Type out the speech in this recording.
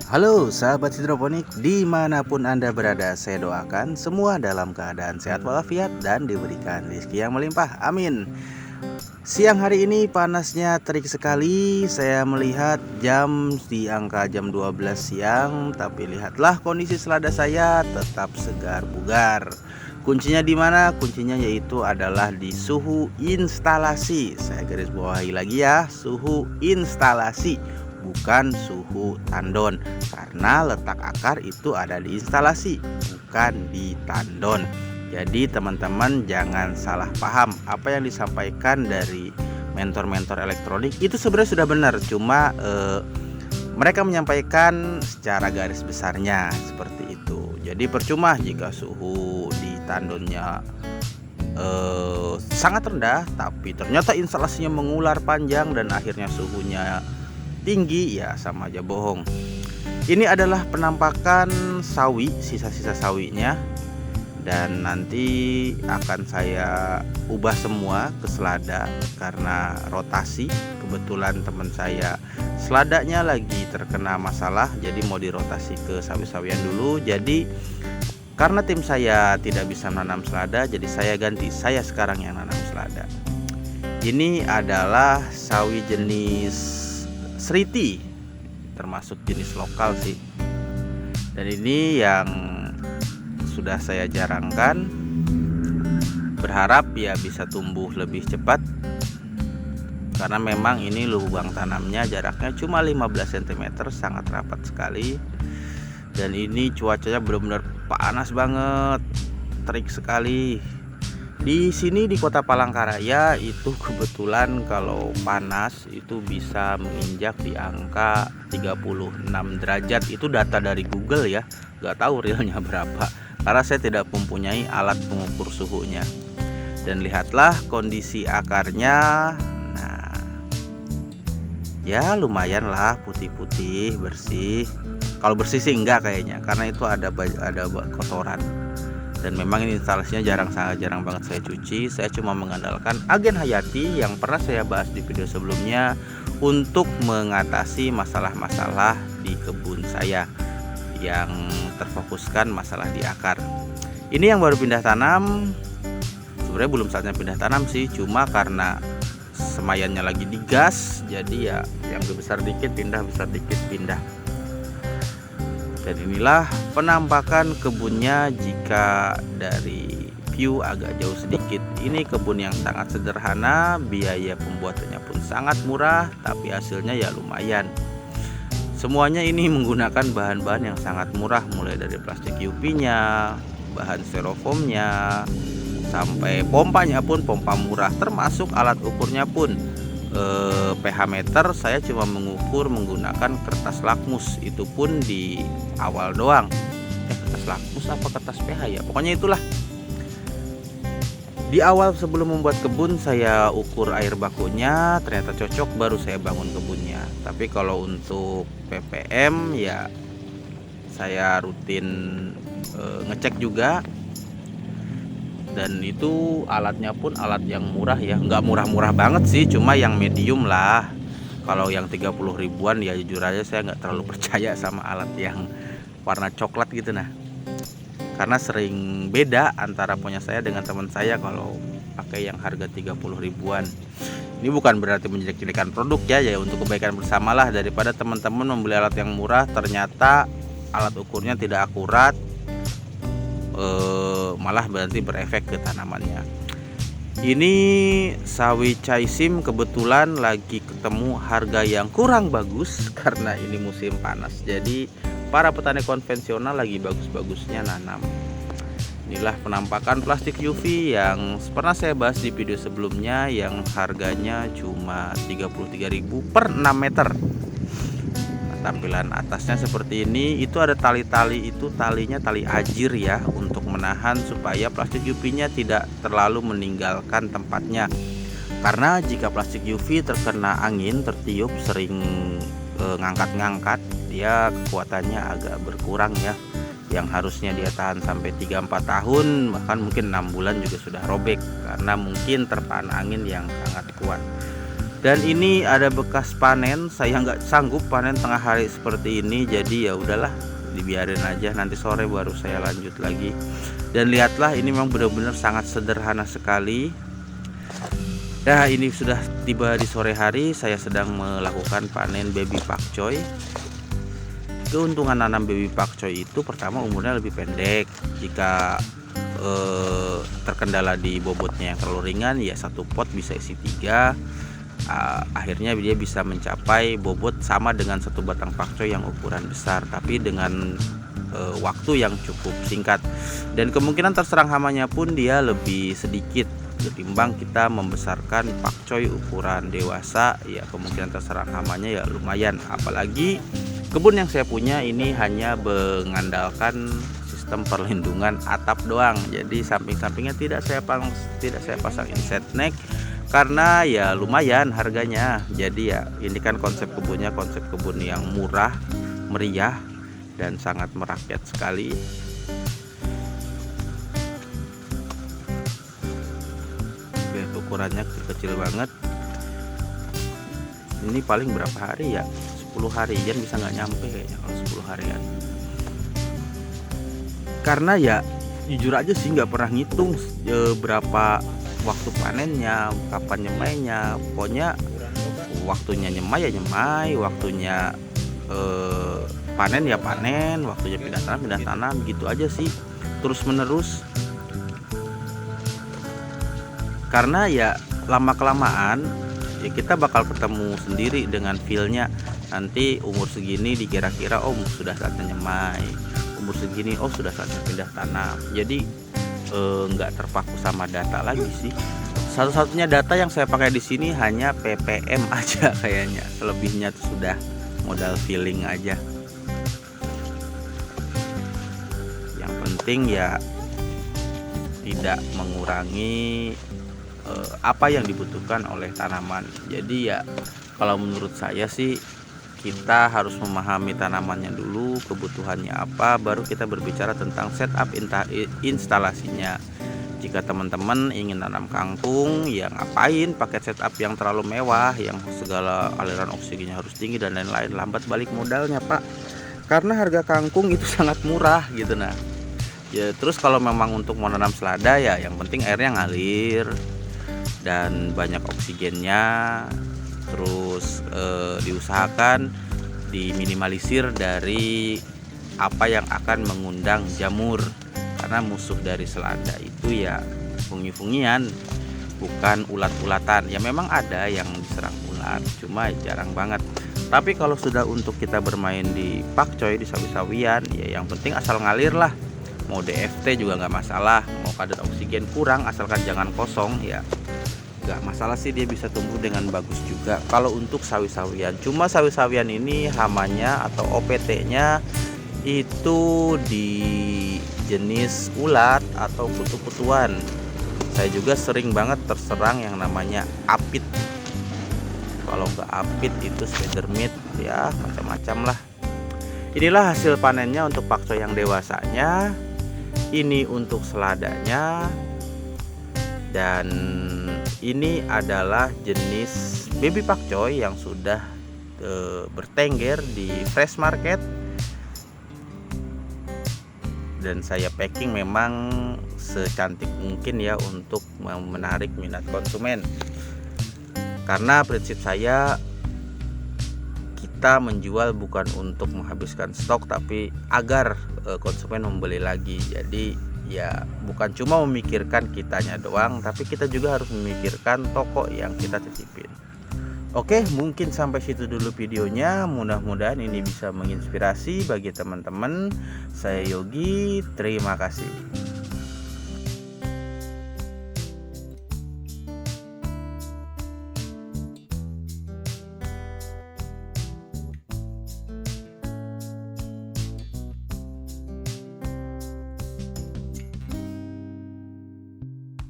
Halo sahabat hidroponik dimanapun Anda berada, saya doakan semua dalam keadaan sehat walafiat dan diberikan rezeki yang melimpah, amin. Siang hari ini panasnya terik sekali. Saya melihat jam di angka jam 12 siang, tapi lihatlah kondisi selada saya tetap segar bugar. Kuncinya di mana? Kuncinya yaitu adalah di suhu instalasi. Saya garis bawahi lagi ya, suhu instalasi, bukan suhu tandon, karena letak akar itu ada di instalasi, bukan di tandon. Jadi teman-teman jangan salah paham. Apa yang disampaikan dari mentor-mentor elektronik itu sebenarnya sudah benar, cuma mereka menyampaikan secara garis besarnya seperti itu. Jadi percuma jika suhu di tandonnya sangat rendah, tapi ternyata instalasinya mengular panjang dan akhirnya suhunya tinggi, ya sama aja bohong. Ini adalah penampakan sawi, sisa-sisa sawinya, dan nanti akan saya ubah semua ke selada karena rotasi. Kebetulan teman saya seladanya lagi terkena masalah, jadi mau dirotasi ke sawi-sawian dulu. Jadi karena tim saya tidak bisa menanam selada, jadi saya ganti, saya sekarang yang nanam selada. Ini adalah sawi jenis Sriti, termasuk jenis lokal sih. Dan ini yang sudah saya jarangkan, berharap ya bisa tumbuh lebih cepat, karena memang ini lubang tanamnya jaraknya cuma 15 cm, sangat rapat sekali. Dan ini cuacanya benar-benar panas banget, terik sekali. Di sini di Kota Palangkaraya itu kebetulan kalau panas itu bisa menginjak di angka 36 derajat. Itu data dari Google ya, nggak tahu realnya berapa, karena saya tidak mempunyai alat pengukur suhunya. Dan lihatlah kondisi akarnya. Nah, ya lumayan lah, putih-putih, bersih. Kalau bersih sih enggak kayaknya, karena itu ada kotoran. Dan memang ini instalasinya sangat jarang banget saya cuci. Saya cuma mengandalkan agen hayati yang pernah saya bahas di video sebelumnya untuk mengatasi masalah-masalah di kebun saya yang terfokuskan masalah di akar. Ini yang baru pindah tanam, sebenarnya belum saatnya pindah tanam sih, cuma karena semayannya lagi digas, jadi ya yang besar dikit pindah, besar dikit pindah. Dan inilah penampakan kebunnya jika dari view agak jauh sedikit. Ini kebun yang sangat sederhana, biaya pembuatannya pun sangat murah, tapi hasilnya ya lumayan. Semuanya ini menggunakan bahan-bahan yang sangat murah, mulai dari plastik UV-nya, bahan styrofoamnya, sampai pompanya pun pompa murah, termasuk alat ukurnya pun pH meter saya cuma mengukur menggunakan kertas lakmus, itu pun di awal doang. Kertas lakmus apa kertas pH ya, pokoknya itulah. Di awal sebelum membuat kebun saya ukur air bakunya, ternyata cocok, baru saya bangun kebunnya. Tapi kalau untuk ppm ya saya rutin ngecek juga. Dan itu alatnya pun alat yang murah ya, nggak murah-murah banget sih, cuma yang medium lah. Kalau yang 30 ribuan ya jujur aja saya nggak terlalu percaya sama alat yang warna coklat gitu. Nah, karena sering beda antara punya saya dengan teman saya kalau pakai yang harga 30 ribuan. Ini bukan berarti menjelek-jelekan produk ya, untuk kebaikan bersama lah. Daripada teman-teman membeli alat yang murah ternyata alat ukurnya tidak akurat, malah berarti berefek ke tanamannya. Ini sawi Chaisim kebetulan lagi ketemu harga yang kurang bagus karena ini musim panas. Jadi para petani konvensional lagi bagus-bagusnya nanam. Inilah penampakan plastik UV yang pernah saya bahas di video sebelumnya, yang harganya cuma 33.000 per 6 meter. Tampilan atasnya seperti ini. Itu ada tali-tali, itu talinya tali ajir ya, untuk menahan supaya plastik UV-nya tidak terlalu meninggalkan tempatnya. Karena jika plastik UV terkena angin, tertiup, sering ngangkat-ngangkat, dia kekuatannya agak berkurang ya. Yang harusnya dia tahan sampai 3-4 tahun, bahkan mungkin 6 bulan juga sudah robek karena mungkin terpaan angin yang sangat kuat. Dan ini ada bekas panen, saya nggak sanggup panen tengah hari seperti ini, jadi ya udahlah, dibiarin aja, nanti sore baru saya lanjut lagi. Dan lihatlah, ini memang benar-benar sangat sederhana sekali. Nah, ini sudah tiba di sore hari, saya sedang melakukan panen baby pakcoy. Keuntungan nanam baby pakcoy itu pertama umurnya lebih pendek. Jika terkendala di bobotnya yang terlalu ringan, ya satu pot bisa isi 3. Akhirnya dia bisa mencapai bobot sama dengan satu batang pakcoy yang ukuran besar, tapi dengan waktu yang cukup singkat, dan kemungkinan terserang hamanya pun dia lebih sedikit ketimbang kita membesarkan pakcoy ukuran dewasa. Ya kemungkinan terserang hamanya ya lumayan, apalagi kebun yang saya punya ini hanya mengandalkan sistem perlindungan atap doang, jadi samping-sampingnya tidak saya pasang inset net karena ya lumayan harganya. Jadi ya ini kan konsep kebunnya konsep kebun yang murah, meriah, dan sangat merakyat sekali. Lihat ukurannya kecil banget. Ini paling berapa hari ya? 10 harian bisa nggak nyampe kayaknya kalau 10 harian. Karena ya jujur aja sih nggak pernah ngitung berapa waktu panennya, kapan nyemainya. Pokoknya waktunya nyemai ya nyemai, waktunya panen ya panen, waktunya pindah tanam gitu aja sih, terus menerus. Karena ya lama kelamaan ya kita bakal ketemu sendiri dengan feelnya. Nanti umur segini dikira-kira oh sudah saatnya nyemai, umur segini oh sudah saatnya pindah tanam. Jadi nggak terpaku sama data lagi sih. Satu-satunya data yang saya pakai di sini hanya ppm aja kayaknya. Selebihnya tuh sudah modal feeling aja. Yang penting ya tidak mengurangi apa yang dibutuhkan oleh tanaman. Jadi ya kalau menurut saya sih kita harus memahami tanamannya dulu, kebutuhannya apa, baru kita berbicara tentang setup instalasinya. Jika teman-teman ingin tanam kangkung, ya ngapain pakai setup yang terlalu mewah, yang segala aliran oksigennya harus tinggi dan lain-lain, lambat balik modalnya Pak. Karena harga kangkung itu sangat murah gitu. Nah ya terus kalau memang untuk menanam selada ya yang penting airnya ngalir dan banyak oksigennya. Terus diusahakan diminimalisir dari apa yang akan mengundang jamur, karena musuh dari selada itu ya fungi-fungian, bukan ulat-ulatan. Ya memang ada yang diserang ulat, cuma jarang banget. Tapi kalau sudah untuk kita bermain di pakcoy, di sawi-sawian, ya yang penting asal ngalir lah. Mau DFT juga nggak masalah, mau kadar oksigen kurang asalkan jangan kosong ya nggak masalah sih, dia bisa tumbuh dengan bagus juga kalau untuk sawi-sawian. Cuma sawi-sawian ini hamanya atau OPT-nya itu di jenis ulat atau kutu-kutuan. Saya juga sering banget terserang yang namanya apit. Kalau nggak apit itu spider mite, ya macam-macam lah. Inilah hasil panennya untuk pakcoy yang dewasanya. Ini untuk seladanya. Dan ini adalah jenis baby pakcoy yang sudah bertengger di fresh market, dan saya packing memang secantik mungkin ya untuk menarik minat konsumen. Karena prinsip saya, kita menjual bukan untuk menghabiskan stok, tapi agar konsumen membeli lagi. Jadi ya bukan cuma memikirkan kitanya doang, tapi kita juga harus memikirkan toko yang kita titipin. Oke, mungkin sampai situ dulu videonya. Mudah-mudahan ini bisa menginspirasi bagi teman-teman. Saya Yogi, terima kasih.